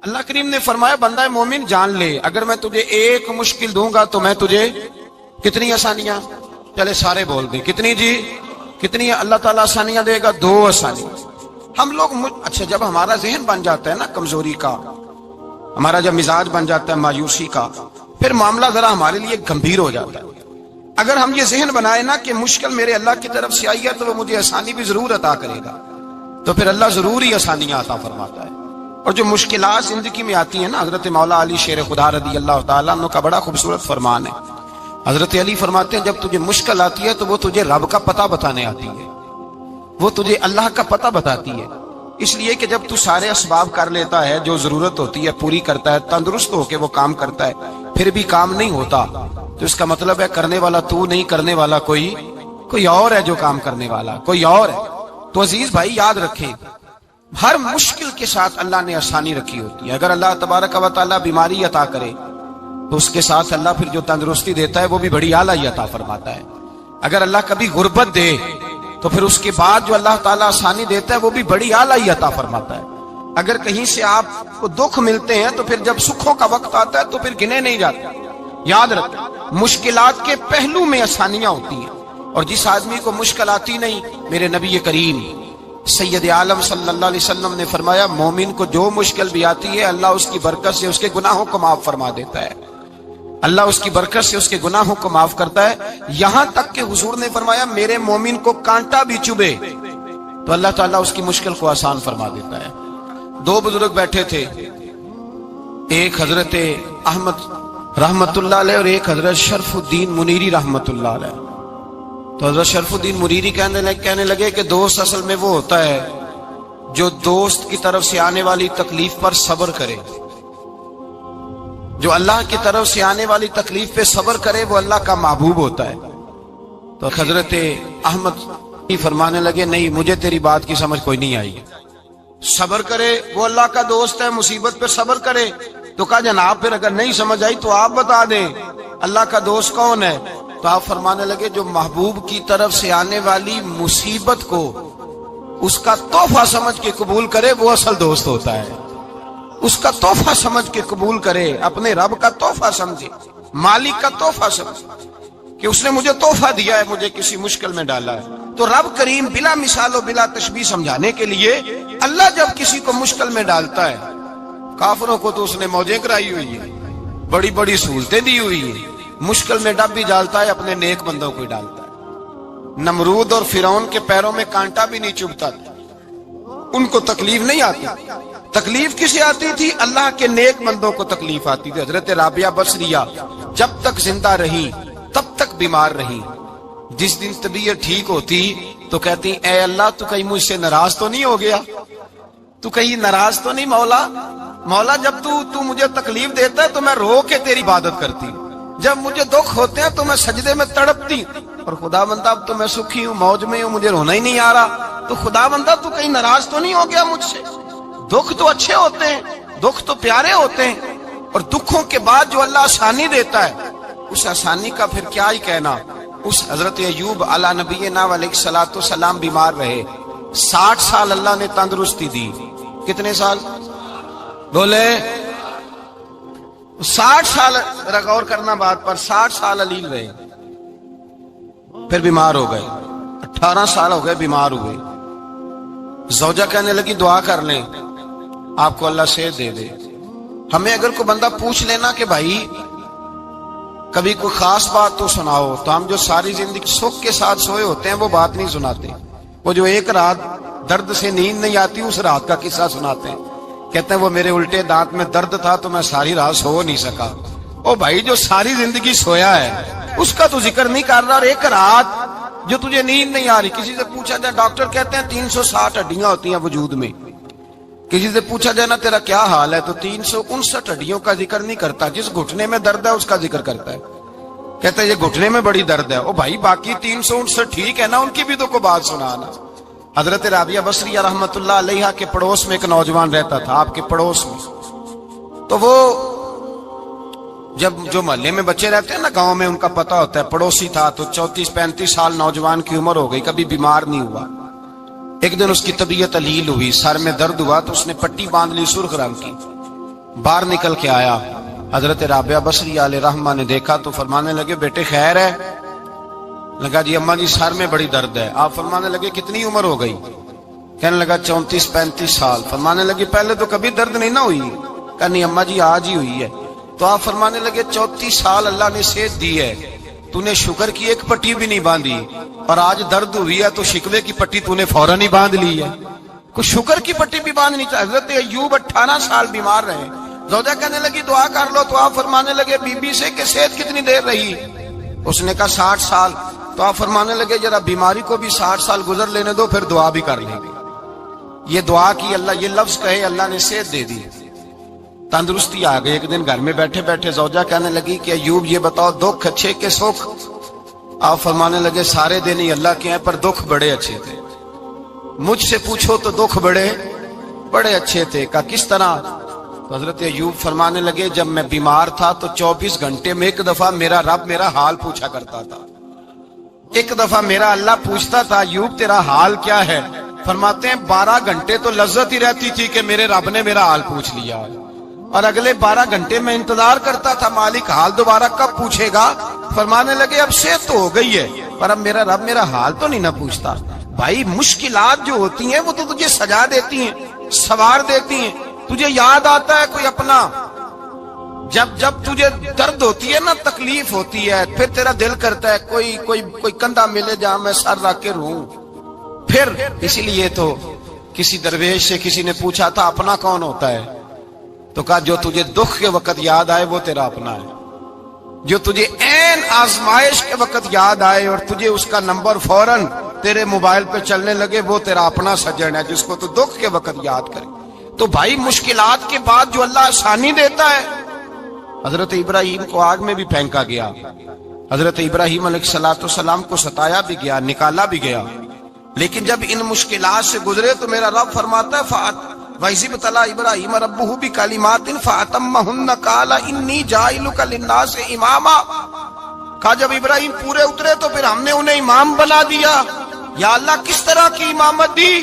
اللہ کریم نے فرمایا بندہ مومن جان لے اگر میں تجھے ایک مشکل دوں گا تو میں تجھے کتنی آسانیاں، چلے سارے بول دیں کتنی جی، کتنی اللہ تعالیٰ آسانیاں دے گا؟ 2 آسانی۔ ہم لوگ اچھا جب ہمارا ذہن بن جاتا ہے نا کمزوری کا، ہمارا جب مزاج بن جاتا ہے مایوسی کا، پھر معاملہ ذرا ہمارے لیے گمبھیر ہو جاتا ہے۔ اگر ہم یہ ذہن بنائے نا کہ مشکل میرے اللہ کی طرف سے آئی ہے تو وہ مجھے آسانی بھی ضرور عطا کرے گا، تو پھر اللہ ضرور ہی آسانیاں عطا فرماتا ہے۔ اور جو مشکلات زندگی میں آتی ہیں نا، حضرت مولا علی شیر خدا رضی اللہ تعالیٰ عنہ کا بڑا خوبصورت فرمان ہے۔ حضرت علی فرماتے ہیں جب تجھے مشکل آتی ہے تو وہ تجھے رب کا پتہ بتانے آتی ہے، وہ تجھے اللہ کا پتہ بتاتی ہے۔ اس لیے کہ جب تو سارے اسباب کر لیتا ہے، جو ضرورت ہوتی ہے پوری کرتا ہے، تندرست ہو کے وہ کام کرتا ہے، پھر بھی کام نہیں ہوتا، تو اس کا مطلب ہے کرنے والا تو نہیں، کرنے والا کوئی اور ہے، جو کام کرنے والا کوئی اور ہے۔ تو عزیز بھائی یاد رکھیں، ہر مشکل کے ساتھ اللہ نے آسانی رکھی ہوتی ہے۔ اگر اللہ تبارک و تعالیٰ بیماری عطا کرے تو اس کے ساتھ اللہ پھر جو تندرستی دیتا ہے وہ بھی بڑی اعلیٰ عطا فرماتا ہے۔ اگر اللہ کبھی غربت دے تو پھر اس کے بعد جو اللہ تعالیٰ آسانی دیتا ہے وہ بھی بڑی اعلیٰ عطا فرماتا ہے۔ اگر کہیں سے آپ کو دکھ ملتے ہیں تو پھر جب سکھوں کا وقت آتا ہے تو پھر گنے نہیں جاتے۔ یاد رکھیں مشکلات کے پہلو میں آسانیاں ہوتی ہیں، اور جس آدمی کو مشکل آتی نہیں، میرے نبی کریم سید عالم صلی اللہ علیہ وسلم نے فرمایا مومن کو جو مشکل بھی آتی ہے اللہ اس کی برکت سے اس کے گناہوں کو معاف فرما دیتا ہے، اللہ اس کی برکت سے اس کے گناہوں کو معاف کرتا ہے۔ یہاں تک کہ حضور نے فرمایا میرے مومن کو کانٹا بھی چبھے تو اللہ تعالیٰ اس کی مشکل کو آسان فرما دیتا ہے۔ 2 بزرگ بیٹھے تھے، ایک حضرت احمد رحمت اللہ علیہ اور ایک حضرت شرف الدین منیری رحمت اللہ علیہ۔ تو حضرت شرف الدین منیری کہنے لگے کہ دوست اصل میں وہ ہوتا ہے جو دوست کی طرف سے آنے والی تکلیف پر صبر کرے، جو اللہ کی طرف سے آنے والی تکلیف پہ صبر کرے وہ اللہ کا محبوب ہوتا ہے۔ تو حضرت احمد فرمانے لگے نہیں مجھے تیری بات کی سمجھ کوئی نہیں آئی، صبر کرے وہ اللہ کا دوست ہے، مصیبت پہ صبر کرے۔ تو کہا جناب پھر اگر نہیں سمجھ آئی تو آپ بتا دیں اللہ کا دوست کون ہے؟ تو آپ فرمانے لگے جو محبوب کی طرف سے آنے والی مصیبت کو اس کا تحفہ سمجھ کے قبول کرے وہ اصل دوست ہوتا ہے۔ اس کا تحفہ سمجھ کے قبول کرے، اپنے رب کا تحفہ سمجھے، مالک کا تحفہ سمجھے کہ اس نے مجھے تحفہ دیا ہے، مجھے کسی مشکل میں ڈالا ہے۔ تو رب کریم بلا مثال و بلا تشبیہ سمجھانے کے لیے اللہ جب کسی کو مشکل میں ڈالتا ہے، کافروں کو تو اس نے موجیں کرائی ہوئی ہے، بڑی بڑی سہولتیں دی ہوئی ہیں، مشکل میں ڈب بھی ڈالتا ہے، اپنے نیک بندوں کو ہی ڈالتا ہے۔ نمرود اور فرعون کے پیروں میں کانٹا بھی نہیں چبھتا تھا، ان کو تکلیف نہیں آتی۔ تکلیف کسے آتی تھی؟ اللہ کے نیک بندوں کو تکلیف آتی تھی۔ حضرت رابعہ بصریہ جب تک زندہ رہی تب تک بیمار رہی، جس دن طبیعت ٹھیک ہوتی تو کہتی اے اللہ تو کہیں مجھ سے ناراض تو نہیں ہو گیا، تو کہیں ناراض تو نہیں مولا جب تو مجھے تکلیف دیتا ہے تو میں رو کے تیری عبادت کرتی ہوں، جب مجھے دکھ ہوتے ہیں تو میں سجدے میں تڑپتی ہوں، اور خدا بندہ اب تو میں سکھی ہوں، موج میں ہوں، مجھے رونا ہی نہیں آ رہا، تو خدا بندہ تو کہیں ناراض تو نہیں ہو گیا مجھ سے؟ دکھ تو اچھے ہوتے ہیں، دکھ تو پیارے ہوتے ہیں، اور دکھوں کے بعد جو اللہ آسانی دیتا ہے اس آسانی کا پھر کیا ہی کہنا۔ اس حضرت ایوب علی نبینا علیہ الصلوۃ والسلام بیمار رہے، 60 سال اللہ نے تندرستی دی۔ کتنے سال بولے؟ 60 سال، غور کرنا بات پر، 60 سال علیل رہے، پھر بیمار ہو گئے، 18 سال ہو گئے بیمار ہوئے۔ زوجہ کہنے لگی دعا کر لیں آپ کو اللہ صحت دے دے۔ ہمیں اگر کوئی بندہ پوچھ لینا کہ بھائی کبھی کوئی خاص بات تو سناؤ، تو ہم جو ساری زندگی سکھ کے ساتھ سوئے ہوتے ہیں وہ بات نہیں سناتے، وہ جو ایک رات درد سے نیند نہیں آتی اس رات کا قصہ سناتے ہیں، کہتے ہیں وہ میرے الٹے دانت میں درد تھا تو میں ساری رات سو نہیں سکا۔ او بھائی جو ساری زندگی سویا ہے اس کا تو ذکر نہیں کر رہا، اور ایک رات جو تجھے نیند نہیں آ رہی۔ کسی سے پوچھا جائے، ڈاکٹر کہتے ہیں 360 ہڈیاں ہوتی ہیں وجود میں، کسی سے پوچھا جائے نا تیرا کیا حال ہے تو 359 ہڈیوں کا ذکر نہیں کرتا، جس گھٹنے میں درد ہے اس کا ذکر کرتا ہے، کہتا ہے یہ گھٹنے میں بڑی درد ہے۔ او بھائی باقی 359 ٹھیک ہے نا، ان کی بھی تو کوئی بات سنانا۔ حضرت رابعہ بصریہ رحمت اللہ علیہ کے پڑوس میں ایک نوجوان رہتا تھا، آپ کے پڑوس میں، تو وہ جب جو محلے میں بچے رہتے ہیں نا گاؤں میں ان کا پتہ ہوتا ہے، پڑوسی تھا تو 34-35 سال نوجوان کی عمر ہو گئی، کبھی بیمار نہیں ہوا۔ ایک دن اس کی طبیعت علیل ہوئی، سر میں درد ہوا تو اس نے پٹی باندھ لی سرخ رنگ کی، باہر نکل کے آیا، حضرت رابعہ بصری علیہ رحمہ نے دیکھا تو فرمانے لگے بیٹے خیر ہے؟ لگا جی اماں جی سر میں بڑی درد ہے۔ آپ فرمانے لگے کتنی عمر ہو گئی؟ کہنے لگا 34-35 سال۔ فرمانے لگے پہلے تو کبھی درد نہیں نہ ہوئی؟ کہا نہیں اماں جی آج ہی ہوئی ہے۔ تو آپ فرمانے لگے 34 سال اللہ نے صحت دی ہے، تو نے شکر کی ایک پٹی بھی نہیں باندھی، اور آج درد ہوئی ہے تو شکوے کی پٹی تو نے فوراً ہی باندھ لی ہے، کوئی شکر کی پٹی بھی باندھنی چاہیے۔ حضرت ایوب 18 سال بیمار رہے، زوجہ کہنے لگی دعا کر لو، تو آپ فرمانے لگے بی بی سے کہ صحت کتنی دیر رہی؟ اس نے کہا 60 سال۔ تو آپ فرمانے لگے ذرا بیماری کو بھی 60 سال گزر لینے دو، پھر دعا بھی کر لیں گے۔ یہ دعا کی، اللہ یہ لفظ کہے، اللہ نے صحت دے دی، تندرستی آ گئی۔ ایک دن گھر میں بیٹھے بیٹھے زوجہ کہنے لگی کہ ایوب یہ بتاؤ دکھ اچھے کہ سکھ؟ آپ فرمانے لگے سارے دن ہی اللہ کے ہیں، پر دکھ بڑے اچھے تھے۔ مجھ سے پوچھو تو دکھ بڑے اچھے تھے۔ کہا کس طرح؟ تو حضرت ایوب فرمانے لگے جب میں بیمار تھا تو 24 گھنٹے میں ایک دفعہ میرا رب میرا حال پوچھا کرتا تھا، ایک دفعہ میرا اللہ پوچھتا تھا ایوب تیرا حال کیا ہے؟ فرماتے ہیں 12 گھنٹے تو لذت ہی رہتی تھی کہ میرے رب نے میرا حال پوچھ لیا، اور اگلے 12 گھنٹے میں انتظار کرتا تھا مالک حال دوبارہ کب پوچھے گا۔ فرمانے لگے اب صحت تو ہو گئی ہے، پر اب میرا رب میرا حال تو نہیں نہ پوچھتا۔ بھائی مشکلات جو ہوتی ہیں وہ تو تجھے سجا دیتی ہیں، سوار دیتی ہیں، تجھے یاد آتا ہے کوئی اپنا۔ جب تجھے درد ہوتی ہے نا، تکلیف ہوتی ہے، پھر تیرا دل کرتا ہے کوئی کندھا ملے جہاں میں سر رکھ کے رہوں۔ پھر اسی لیے تو کسی درویش سے کسی نے پوچھا تھا اپنا کون ہوتا ہے؟ تو کہا جو تجھے دکھ کے وقت یاد آئے وہ تیرا اپنا ہے، جو تجھے عین آزمائش کے وقت یاد آئے اور تجھے اس کا نمبر فوراً تیرے موبائل پہ چلنے لگے وہ تیرا اپنا سجن ہے، جس کو تو دکھ کے وقت یاد کرے۔ تو بھائی مشکلات کے بعد جو اللہ آسانی دیتا ہے، حضرت ابراہیم کو آگ میں بھی پھینکا گیا، حضرت ابراہیم علیہ السلام کو ستایا بھی گیا، نکالا بھی گیا، لیکن جب ان مشکلات سے گزرے تو میرا رب فرماتا ہے وَإِذِ ابْتَلَىٰ إِبْرَاهِيمَ رَبُّهُ بِكَلِمَاتٍ فَأَتَمَّهُنَّ قَالَ إِنِّي جَاعِلُكَ لِلنَّاسِ إِمَامًا۔ کہا جب ابراہیم پورے اترے تو پھر ہم نے انہیں امام بنا دیا۔ یا اللہ کس طرح کی امامت دی؟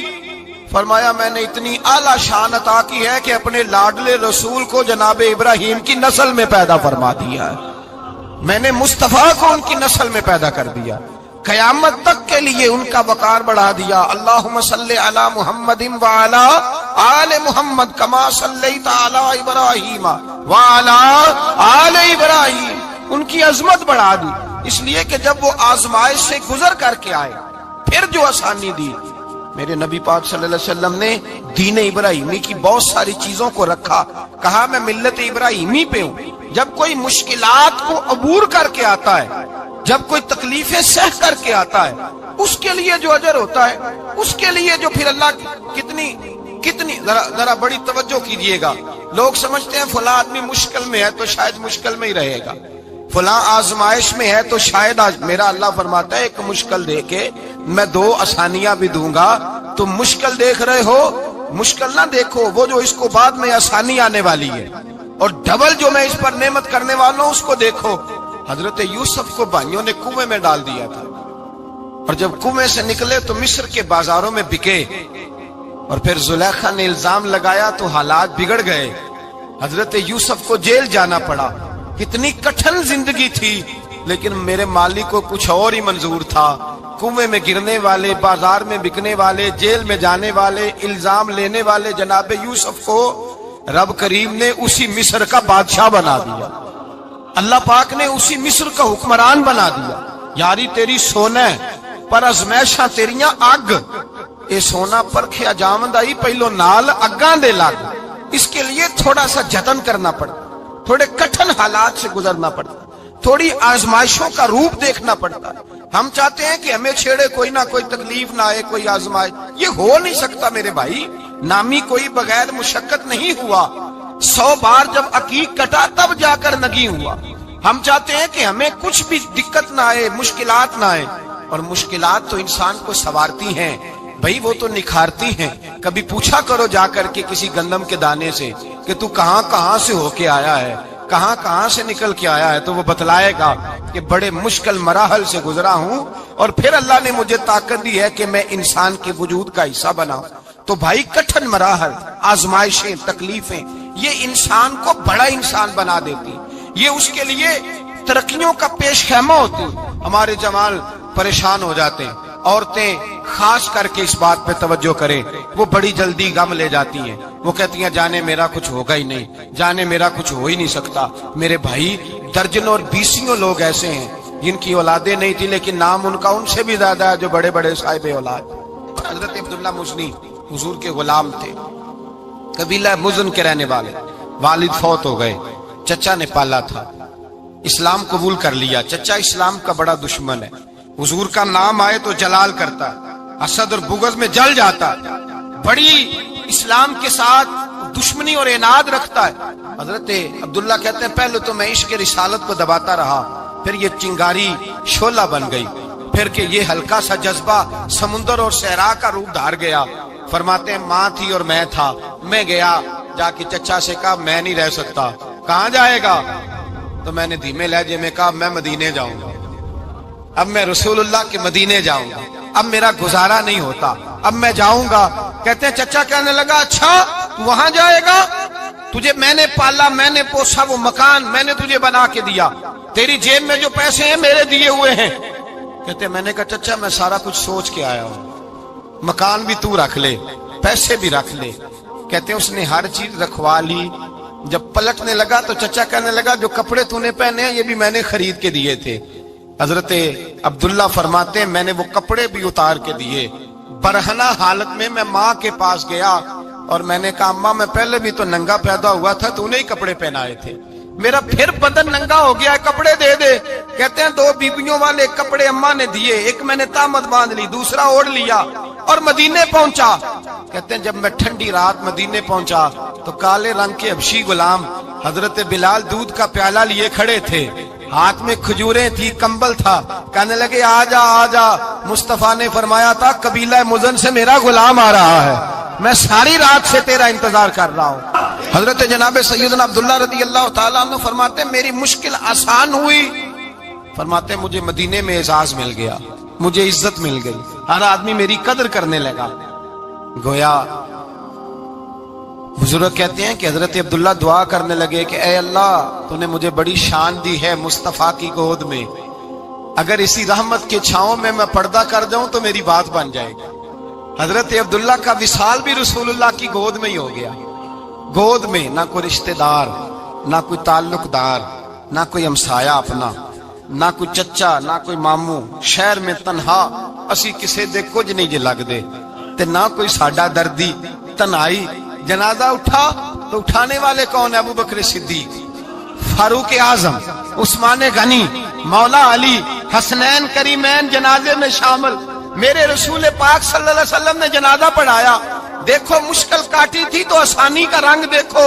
فرمایا میں نے اتنی اعلیٰ شان عطا کی ہے کہ اپنے لاڈلے رسول کو جناب ابراہیم کی نسل میں پیدا فرما دیا ہے، میں نے مصطفیٰ کو ان کی نسل میں پیدا کر دیا، قیامت تک کے لیے ان کا وقار بڑھا دیا۔ اللہم صلی علی محمد وعلی آل محمد کما صلیت علی ابراہیم وعلی آل ابراہیم، ان کی عظمت بڑھا دی، اس لیے کہ جب وہ آزمائش سے گزر کر کے آئے پھر جو آسانی دی۔ میرے نبی پاک صلی اللہ علیہ وسلم نے دین ابراہیمی کی بہت ساری چیزوں کو رکھا، کہا میں ملت ابراہیمی پہ ہوں۔ جب کوئی مشکلات کو عبور کر کے آتا ہے، جب کوئی تکلیفیں سہ کر کے آتا ہے، اس کے لیے جو اجر ہوتا ہے، اس کے لیے جو پھر اللہ کتنی ذرا بڑی توجہ کیجئے گا۔ لوگ سمجھتے ہیں فلاں آدمی مشکل میں ہے تو شاید مشکل میں ہی رہے گا، فلاں آزمائش میں ہے تو شاید میرا اللہ فرماتا ہے ایک مشکل دے کے میں 2 آسانیاں بھی دوں گا۔ تم مشکل دیکھ رہے ہو، مشکل نہ دیکھو، وہ جو اس کو بعد میں آسانی آنے والی ہے، اور ڈبل جو میں اس پر نعمت کرنے والا ہوں اس کو دیکھو۔ حضرت یوسف کو بھائیوں نے کنویں میں ڈال دیا تھا، اور جب کنویں سے نکلے تو مصر کے بازاروں میں بکے، اور پھر زلیخا نے الزام لگایا تو حالات بگڑ گئے، حضرت یوسف کو جیل جانا پڑا۔ کتنی کٹھن زندگی تھی، لیکن میرے مالک کو کچھ اور ہی منظور تھا۔ کنویں میں گرنے والے، بازار میں بکنے والے، جیل میں جانے والے، الزام لینے والے جناب یوسف کو رب کریم نے اسی مصر کا بادشاہ بنا دیا، اللہ پاک نے اسی مصر کا حکمران بنا دیا۔ یاری تیری سونا پر ازمیشاں تیریاں اگ، اے سونا پرکھیا جاوندائی پہلو نال اگاں دے لگ، اس کے لیے تھوڑا سا جتن کرنا پڑتا، تھوڑے کٹھن حالات سے گزرنا پڑتا، تھوڑی آزمائشوں کا روپ دیکھنا پڑتا۔ ہم چاہتے ہیں کہ ہمیں چھیڑے کوئی نہ کوئی تکلیف نہ آئے، کوئی آزمائش، یہ ہو نہیں سکتا میرے بھائی۔ نامی کوئی بغیر مشقت نہیں ہوا، 100 بار جب عقیق کٹا تب جا کر نگی ہوا۔ ہم چاہتے ہیں کہ ہمیں کچھ بھی دقت نہ آئے، مشکلات نہ آئے، اور مشکلات تو انسان کو سنوارتی ہیں بھائی، وہ تو نکھارتی ہیں۔ کبھی پوچھا کرو جا کر کے کسی گندم کے دانے سے کہ تو کہاں سے ہو کے آیا ہے، کہاں سے نکل کے آیا ہے، تو وہ بتلائے گا کہ بڑے مشکل مراحل سے گزرا ہوں، اور پھر اللہ نے مجھے طاقت دی ہے کہ میں انسان کے وجود کا حصہ بنا۔ تو بھائی کٹھن مراحل، آزمائشیں، تکلیفیں، یہ انسان کو بڑا انسان بنا دیتی، یہ اس کے لیے ترقیوں کا پیش خیمہ ہوتی۔ ہمارے جمال پریشان ہو جاتے ہیں، عورتیں خاص کر کے اس بات پہ توجہ کریں، وہ بڑی جلدی غم لے جاتی ہیں، وہ کہتی ہیں جانے میرا کچھ ہوگا ہی نہیں، جانے میرا کچھ ہو ہی نہیں سکتا۔ میرے بھائی درجنوں اور بیسیوں لوگ ایسے ہیں جن کی اولادیں نہیں تھی لیکن نام ان کا ان سے بھی زیادہ ہے جو بڑے بڑے صاحب اولاد۔ حضرت عبداللہ مزنی حضور کے غلام تھے، قبیلہ مزن کے رہنے والے، والد فوت ہو گئے، چچا نے پالا تھا، اسلام قبول کر لیا۔ چچا اسلام کا بڑا دشمن ہے، حضور کا نام آئے تو جلال کرتا، حسد اور بغض میں جل جاتا، بڑی اسلام کے ساتھ دشمنی اور عناد رکھتا ہے۔ حضرت عبداللہ کہتے ہیں پہلے تو میں عشق رسالت کو دباتا رہا، پھر یہ چنگاری شعلہ بن گئی، پھر کہ یہ ہلکا سا جذبہ سمندر اور صحرا کا روپ دھار گیا۔ فرماتے ہیں ماں تھی اور میں تھا، میں گیا جا کے چچا سے کہا میں نہیں رہ سکتا۔ کہاں جائے گا؟ تو میں نے دھیمے لہجے میں کہا میں مدینے جاؤں گا، اب میں رسول اللہ کے مدینے جاؤں گا، اب میرا گزارا نہیں ہوتا، اب میں جاؤں گا۔ کہتے ہیں چچا کہنے لگا اچھا تو وہاں جائے گا؟ تجھے میں نے پالا، میں نے پوسا، وہ مکان میں نے تجھے بنا کے دیا، تیری جیب میں جو پیسے ہیں میرے دیے ہوئے ہیں۔ کہتے ہیں میں نے کہا چچا میں سارا کچھ سوچ کے آیا ہوں، مکان بھی تو رکھ لے، پیسے بھی رکھ لے۔ کہتے ہیں اس نے ہر چیز رکھوا لی۔ جب پلٹنے لگا تو چچا کہنے لگا جو کپڑے تو نے پہنے ہیں یہ بھی میں نے خرید کے دیے تھے۔ حضرت عبداللہ فرماتے ہیں میں نے وہ کپڑے بھی اتار کے دیے، برہنہ حالت میں میں ماں کے پاس گیا اور میں نے کہا اماں میں پہلے بھی تو ننگا پیدا ہوا تھا، تو نے ہی کپڑے پہنائے تھے، میرا پھر بدن ننگا ہو گیا ہے، کپڑے دے دے۔ کہتے ہیں 2 بیبیوں والے کپڑے اماں نے دیے، ایک میں نے تامت باندھ لی، دوسرا اوڑھ لیا اور مدینے پہنچا۔ کہتے ہیں جب میں ٹھنڈی رات مدینے پہنچا تو کالے رنگ کے حبشی غلام حضرت بلال دودھ کا پیالہ لیے کھڑے تھے، ہاتھ میں کھجوریں تھی، کمبل تھا، کہنے لگے آجا آجا۔ مصطفیٰ نے فرمایا تھا قبیلہ مزن سے میرا غلام آ رہا ہے، میں ساری رات سے تیرا انتظار کر رہا ہوں۔ حضرت جناب سیدنا عبداللہ رضی اللہ تعالیٰ عنہ فرماتے ہیں میری مشکل آسان ہوئی، فرماتے ہیں مجھے مدینے میں اعزاز مل گیا، مجھے عزت مل گئی، ہر آدمی میری قدر کرنے لگا۔ گویا بزرگ کہتے ہیں کہ حضرت عبداللہ دعا کرنے لگے کہ اے اللہ تو نے مجھے بڑی شان دی ہے مصطفیٰ کی گود میں، اگر اسی رحمت کے چھاؤں میں پردہ کر جاؤں تو میری بات بن جائے گی۔ حضرت عبداللہ کا وصال بھی رسول اللہ کی گود میں ہی ہو گیا، گود میں نہ کوئی رشتہ دار، نہ کوئی تعلق دار، نہ کوئی ہمسایا اپنا، نہ کوئی چچا، نہ کوئی ماموں، شہر میں تنہا اسی کسے دے کچھ نہیں جے لگ دے تے نہ کوئی ساڈا دردی، تنہائی۔ جنازہ اٹھا تو اٹھانے والے کون ہیں؟ ابو بکر صدیق، فاروق اعظم، عثمان غنی، مولا علی، حسنین کریمین جنازے میں شامل۔ میرے رسول پاک صلی اللہ علیہ وسلم نے جنازہ پڑھایا، دیکھو مشکل کاٹی تھی تو آسانی کا رنگ دیکھو،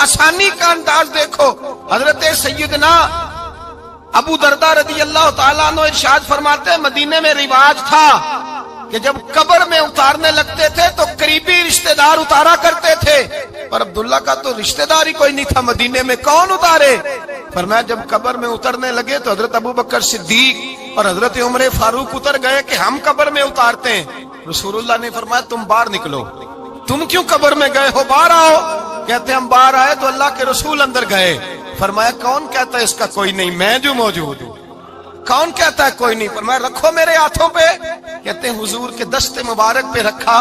آسانی کا انداز دیکھو۔ حضرت سیدنا ابو دردہ رضی اللہ تعالیٰ عنہ ارشاد فرماتے ہیں مدینے میں رواج تھا کہ جب قبر میں اتارنے لگتے تھے تو قریبی رشتہ دار اتارا کرتے تھے، پر عبداللہ کا تو رشتہ دار ہی کوئی نہیں تھا مدینے میں، کون اتارے؟ فرمایا جب قبر میں اترنے لگے تو حضرت ابو بکر صدیق اور حضرت عمر فاروق اتر گئے کہ ہم قبر میں اتارتے ہیں۔ رسول اللہ نے فرمایا تم باہر نکلو، تم کیوں قبر میں گئے ہو، باہر آؤ۔ کہتے ہم باہر آئے تو اللہ کے رسول اندر گئے، فرمایا کون کہتا ہے اس کا کوئی نہیں، میں جو موجود ہوں، کون کہتا ہے کوئی نہیں؟ فرمایا رکھو میرے ہاتھوں پہ۔ کہتے ہیں حضور کے دست مبارک پہ رکھا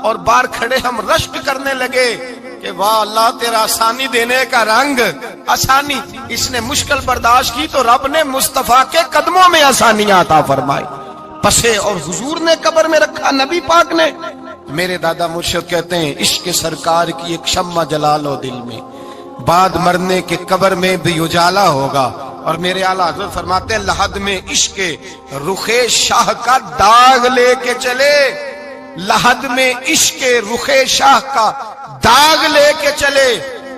اور باہر کھڑے ہم رشک کرنے لگے کہ واہ اللہ تیرا آسانی دینے کا رنگ، آسانی۔ اس نے مشکل برداشت کی تو رب نے مصطفیٰ کے قدموں میں آسانیاں عطا فرمائی، پسے اور حضور نے قبر میں رکھا، نبی پاک نے۔ میرے دادا مرشد کہتے ہیں عشق سرکار کی ایک شمع جلا لو دل میں، بعد مرنے کے قبر میں بھی اجالا ہوگا۔ اور میرے اعلیٰ حضرت فرماتے ہیں لحد میں عشق رخ شاہ کا داغ لے کے چلے، لحد میں عشق رخ شاہ کا داغ لے کے چلے،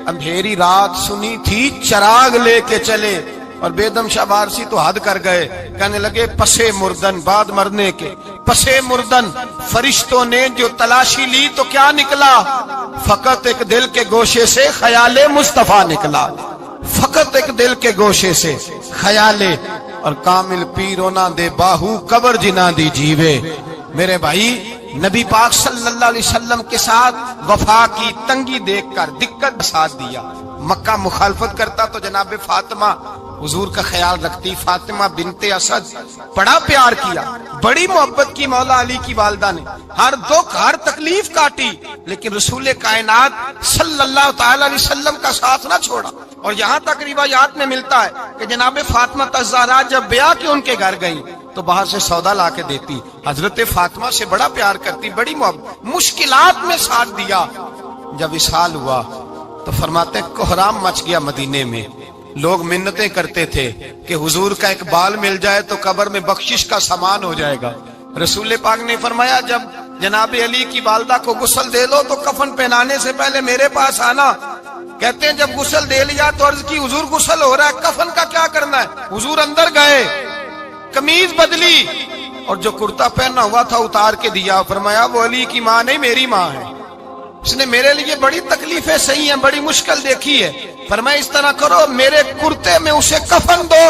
اندھیری رات سنی تھی چراغ لے کے چلے۔ اور بیدم شاہ بارسی تو حد کر گئے، کہنے لگے پسے مردن، بعد مرنے کے پسے مردن فرشتوں نے جو تلاشی لی تو کیا نکلا؟ فقط ایک دل کے گوشے سے خیال مصطفیٰ نکلا، فقط ایک دل کے گوشے سے خیال۔ اور کامل پیرو نہ دے باہو قبر جنا دی جیوے۔ میرے بھائی نبی پاک صلی اللہ علیہ وسلم کے ساتھ وفا کی تنگی دیکھ کر دقت ساتھ دیا. مکہ مخالفت کرتا تو جناب فاطمہ حضور کا خیال رکھتی. فاطمہ بنت اسد بڑا پیار کیا, بڑی محبت کی مولا علی کی والدہ نے, ہر دکھ ہر تکلیف کاٹی, لیکن رسول کائنات صلی اللہ تعالی علیہ وسلم کا ساتھ نہ چھوڑا. اور یہاں تک روایات میں ملتا ہے کہ جناب فاطمہ الزہرا جب بیعہ کے ان کے گھر گئی تو باہر سے سودا لا کے دیتی. حضرت فاطمہ سے بڑا پیار کرتی, بڑی محبت, مشکلات میں ساتھ دیا. جب وصال ہوا تو فرماتے ہیں کوہرام مچ گیا مدینے میں. لوگ منتیں کرتے تھے کہ حضور کا ایک بال مل جائے تو قبر میں بخشش کا سامان ہو جائے گا. رسول پاک نے فرمایا جب جناب علی کی والدہ کو غسل دے لو تو کفن پہنانے سے پہلے میرے پاس آنا. کہتے ہیں جب غسل دے لیا تو عرض کی حضور غسل ہو رہا ہے, کفن کا کیا کرنا ہے؟ حضور اندر گئے, قمیض بدلی اور جو کرتا پہنا ہوا تھا اتار کے دیا. فرمایا وہ علی کی ماں نہیں میری ماں ہے, اس نے میرے لیے بڑی تکلیفیں سہی ہیں, بڑی مشکل دیکھی ہے. فرمایا اس طرح کرو میرے کرتے میں اسے کفن دو.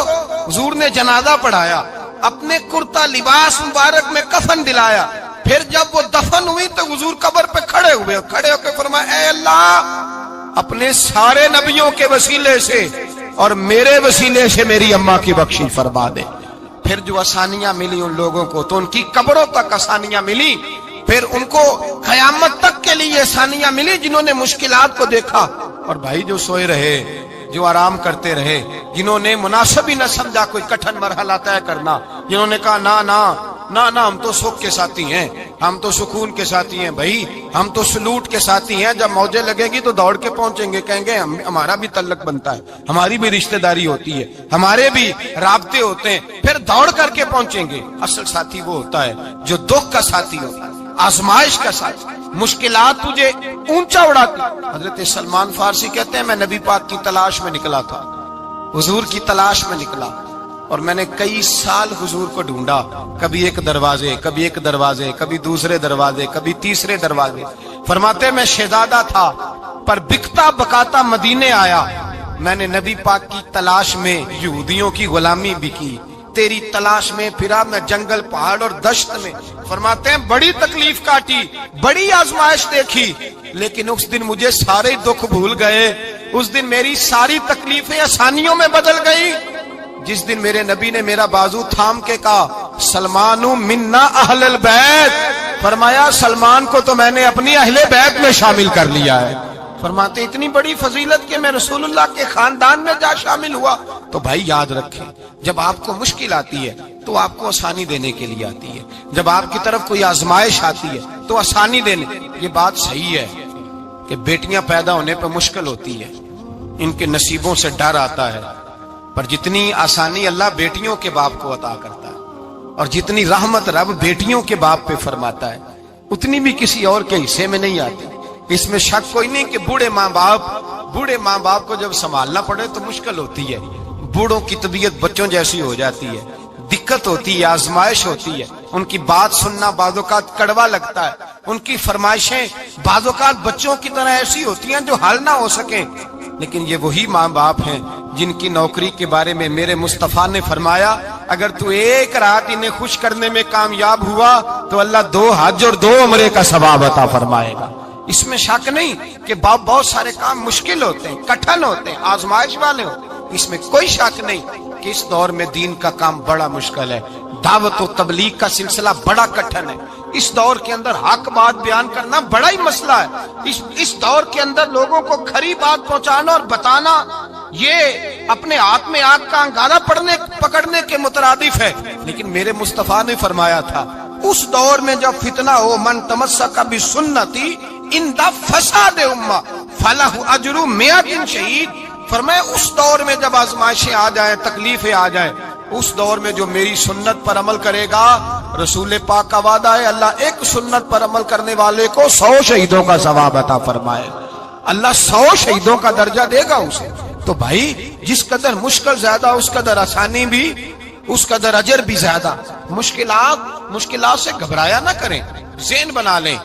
حضور نے جنازہ پڑھایا, اپنے کرتا لباس مبارک میں کفن دلایا. پھر جب وہ دفن ہوئی تو حضور قبر پہ کھڑے ہوئے, کھڑے ہو کے فرمایا اے اللہ اپنے سارے نبیوں کے وسیلے سے اور میرے وسیلے سے میری اماں کی بخشش فرما دے. پھر جو آسانیاں ملی ان لوگوں کو تو ان کی قبروں تک آسانیاں ملی, پھر ان کو قیامت تک کے لیے آسانیاں ملی جنہوں نے مشکلات کو دیکھا. اور بھائی جو سوئے رہے, جو آرام کرتے رہے, جنہوں نے مناسب ہی نہ سمجھا کوئی کٹھن مرحلہ طے کرنا, جنہوں نے کہا نا نا نا نا ہم تو سکھ کے ساتھی ہیں, ہم تو سکون کے ساتھی ہیں, بھائی ہم تو سلوٹ کے ساتھی ہیں, جب موجیں لگے گی تو دوڑ کے پہنچیں گے, کہیں گے ہمارا بھی تعلق بنتا ہے, ہماری بھی رشتہ داری ہوتی ہے, ہمارے بھی رابطے ہوتے ہیں, پھر دوڑ کر کے پہنچیں گے. اصل ساتھی وہ ہوتا ہے جو دکھ کا ساتھی ہوتا ہے, آزمائش کا ساتھ, مشکلات تجھے اونچا اڑاتی. حضرت سلمان فارسی کہتے ہیں میں نبی پاک کی تلاش میں نکلا تھا, حضور کی تلاش میں نکلا, اور میں نے کئی سال حضور کو ڈھونڈا. کبھی ایک دروازے, کبھی ایک دروازے, کبھی دوسرے دروازے, کبھی تیسرے دروازے. فرماتے میں شہزادہ تھا پر بکتا بکاتا مدینے آیا. میں نے نبی پاک کی تلاش میں یہودیوں کی غلامی بھی کی, تیری تلاش میں پھرا میں جنگل پہاڑ اور دشت میں. فرماتے ہیں بڑی تکلیف کاٹی, بڑی آزمائش دیکھی, لیکن اس دن مجھے سارے دکھ بھول گئے. اس دن میری ساری تکلیفیں آسانیوں میں بدل گئی جس دن میرے نبی نے میرا بازو تھام کے کہا سلمان منا اہل البیت. فرمایا سلمان کو تو میں نے اپنی اہل بیت میں شامل کر لیا ہے. فرماتے اتنی بڑی فضیلت کہ میں رسول اللہ کے خاندان میں جا شامل ہوا. تو بھائی یاد رکھیں جب آپ کو مشکل آتی ہے تو آپ کو آسانی دینے کے لیے آتی ہے, جب آپ کی طرف کوئی آزمائش آتی ہے تو آسانی دینے. یہ بات صحیح ہے کہ بیٹیاں پیدا ہونے پہ مشکل ہوتی ہے, ان کے نصیبوں سے ڈر آتا ہے, پر جتنی آسانی اللہ بیٹیوں کے باپ کو عطا کرتا ہے اور جتنی رحمت رب بیٹیوں کے باپ پہ فرماتا ہے اتنی بھی کسی اور کے حصے میں نہیں آتی. اس میں شک کوئی نہیں کہ بوڑھے ماں باپ کو جب سنبھالنا پڑے تو مشکل ہوتی ہے. بوڑھوں کی طبیعت بچوں جیسی ہو جاتی ہے, دقت ہوتی ہے, آزمائش ہوتی ہے, ان کی بات سننا بعض اوقات کڑوا لگتا ہے, ان کی فرمائشیں بعض اوقات بچوں کی طرح ایسی ہوتی ہیں جو حل نہ ہو سکیں. لیکن یہ وہی ماں باپ ہیں جن کی نوکری کے بارے میں میرے مصطفیٰ نے فرمایا اگر تو ایک رات انہیں خوش کرنے میں کامیاب ہوا تو اللہ 2 حج اور 2 عمرے کا ثواب عطا فرمائے گا. اس میں شک نہیں کہ بہت سارے کام مشکل ہوتے ہیں, کٹھن ہوتے ہیں, آزمائش والے ہوتے ہیں. اس میں کوئی شک نہیں کہ اس دور میں دین کا کام بڑا مشکل ہے, دعوت و تبلیغ کا سلسلہ بڑا کٹھن ہے. اس دور کے اندر حق بات بیان کرنا بڑا ہی مسئلہ ہے. اس دور کے اندر لوگوں کو کھری بات پہنچانا اور بتانا یہ اپنے ہاتھ میں آگ کا انگارہ پکڑنے کے مترادف ہے. لیکن میرے مصطفیٰ نے فرمایا تھا اس دور میں جب فتنہ ہو من تمسک بسنتی ان دا فساد امہ فلہ اجر 100 شہید. فرمایا اس دور میں جب آزمائشیں آ جائیں, تکلیفیں آ جائیں, اس دور میں جو میری سنت پر عمل کرے گا, رسول پاک کا وعدہ ہے اللہ ایک سنت پر عمل کرنے والے کو 100 شہیدوں کا ثواب عطا فرمائے. اللہ 100 شہیدوں کا درجہ دے گا اسے. تو بھائی جس قدر مشکل زیادہ اس قدر آسانی بھی, اس قدر اجر بھی زیادہ. مشکلات سے گھبرایا نہ کریں, ذہن بنا لیں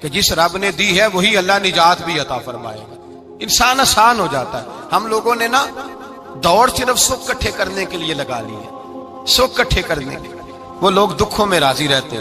کہ جس رب نے دی ہے وہی اللہ نجات بھی عطا فرمائے گا. انسان آسان ہو جاتا ہے. ہم لوگوں نے نا دوڑ صرف سکھ کٹھے کرنے کے لیے لگا لی ہے, سکھ کٹھے کرنے کے. وہ لوگ دکھوں میں راضی رہتے,